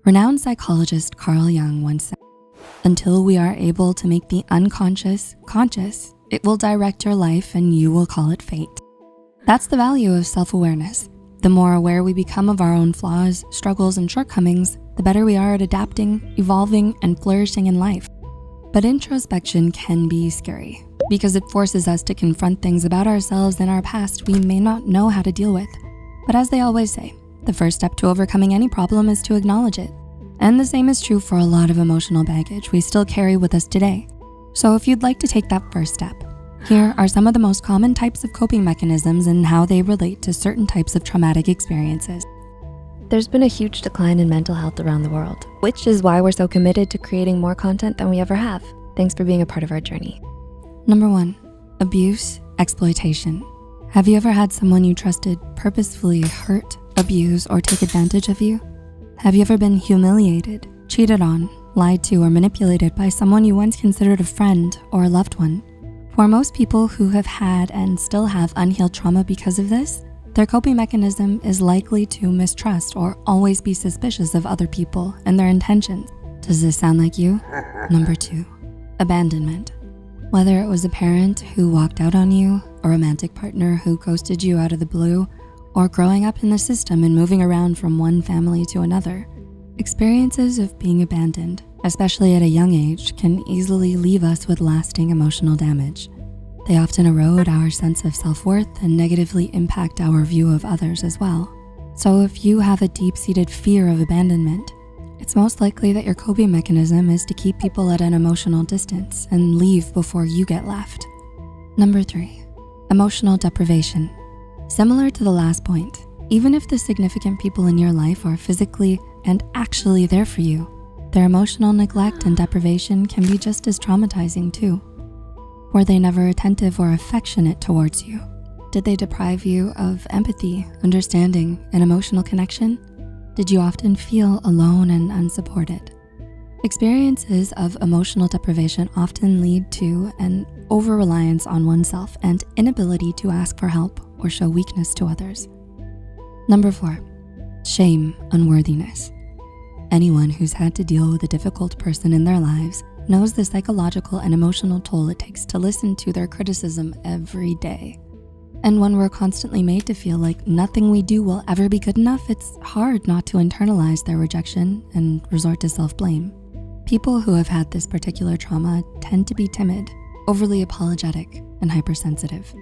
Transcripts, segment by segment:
Renowned psychologist Carl Jung once said, "Until we are able to make the unconscious conscious, it will direct your life and you will call it fate." That's the value of self-awareness. The more aware we become of our own flaws, struggles, and shortcomings, the better we are at adapting, evolving, and flourishing in life. But introspection can be scary because it forces us to confront things about ourselves and our past we may not know how to deal with. But as they always say, the first step to overcoming any problem is to acknowledge it. And the same is true for a lot of emotional baggage we still carry with us today. So if you'd like to take that first step, here are some of the most common types of coping mechanisms and how they relate to certain types of traumatic experiences. There's been a huge decline in mental health around the world, which is why we're so committed to creating more content than we ever have. Thanks for being a part of our journey. Number 1, abuse, exploitation. Have you ever had someone you trusted purposefully hurt, abuse, or take advantage of you? Have you ever been humiliated, cheated on, lied to, or manipulated by someone you once considered a friend or a loved one? For most people who have had and still have unhealed trauma because of this, their coping mechanism is likely to mistrust or always be suspicious of other people and their intentions. Does this sound like you? Number 2, abandonment. Whether it was a parent who walked out on you, a romantic partner who ghosted you out of the blue, or growing up in the system and moving around from one family to another, experiences of being abandoned, especially at a young age, can easily leave us with lasting emotional damage. They often erode our sense of self-worth and negatively impact our view of others as well. So if you have a deep-seated fear of abandonment, it's most likely that your coping mechanism is to keep people at an emotional distance and leave before you get left. Number 3, emotional deprivation. Similar to the last point, even if the significant people in your life are physically and actually there for you, their emotional neglect and deprivation can be just as traumatizing too. Were they never attentive or affectionate towards you? Did they deprive you of empathy, understanding, and emotional connection? Did you often feel alone and unsupported? Experiences of emotional deprivation often lead to an over-reliance on oneself and inability to ask for help or show weakness to others. Number 4, shame, unworthiness. Anyone who's had to deal with a difficult person in their lives knows the psychological and emotional toll it takes to listen to their criticism every day. And when we're constantly made to feel like nothing we do will ever be good enough, it's hard not to internalize their rejection and resort to self-blame. People who have had this particular trauma tend to be timid, overly apologetic, and hypersensitive.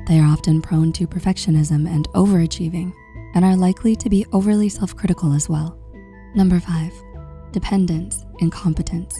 They are often prone to perfectionism and overachieving, and are likely to be overly self-critical as well. Number 5, dependence, incompetence.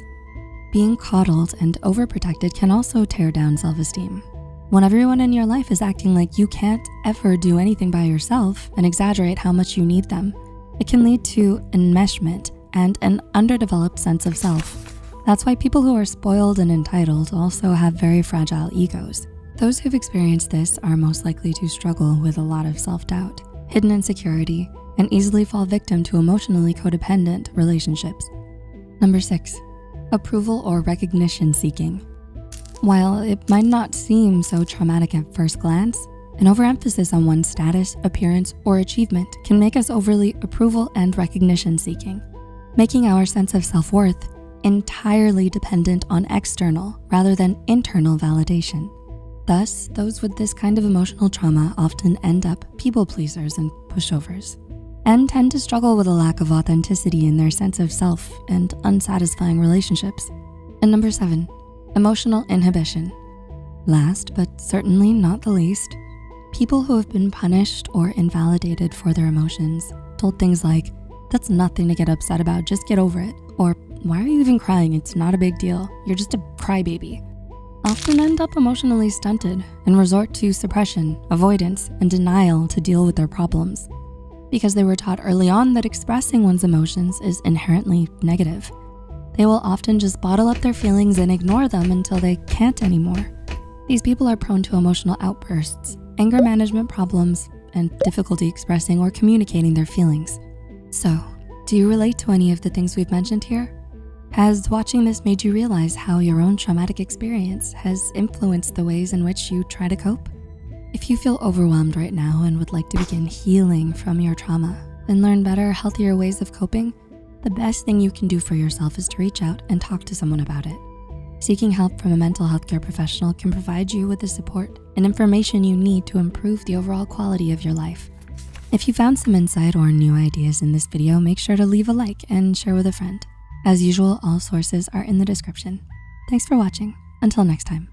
Being coddled and overprotected can also tear down self-esteem. When everyone in your life is acting like you can't ever do anything by yourself and exaggerate how much you need them, it can lead to enmeshment and an underdeveloped sense of self. That's why people who are spoiled and entitled also have very fragile egos. Those who've experienced this are most likely to struggle with a lot of self-doubt, hidden insecurity, and easily fall victim to emotionally codependent relationships. Number 6, approval or recognition seeking. While it might not seem so traumatic at first glance, an overemphasis on one's status, appearance, or achievement can make us overly approval and recognition seeking, making our sense of self-worth entirely dependent on external rather than internal validation. Thus, those with this kind of emotional trauma often end up people pleasers and pushovers, and tend to struggle with a lack of authenticity in their sense of self and unsatisfying relationships. And number 7, emotional inhibition. Last, but certainly not the least, people who have been punished or invalidated for their emotions, told things like, "That's nothing to get upset about, just get over it," or "Why are you even crying? It's not a big deal, you're just a crybaby," often end up emotionally stunted and resort to suppression, avoidance, and denial to deal with their problems. Because they were taught early on that expressing one's emotions is inherently negative, they will often just bottle up their feelings and ignore them until they can't anymore. These people are prone to emotional outbursts, anger management problems, and difficulty expressing or communicating their feelings. So, do you relate to any of the things we've mentioned here? Has watching this made you realize how your own traumatic experience has influenced the ways in which you try to cope? If you feel overwhelmed right now and would like to begin healing from your trauma and learn better, healthier ways of coping, the best thing you can do for yourself is to reach out and talk to someone about it. Seeking help from a mental health care professional can provide you with the support and information you need to improve the overall quality of your life. If you found some insight or new ideas in this video, make sure to leave a like and share with a friend. As usual, all sources are in the description. Thanks for watching. Until next time.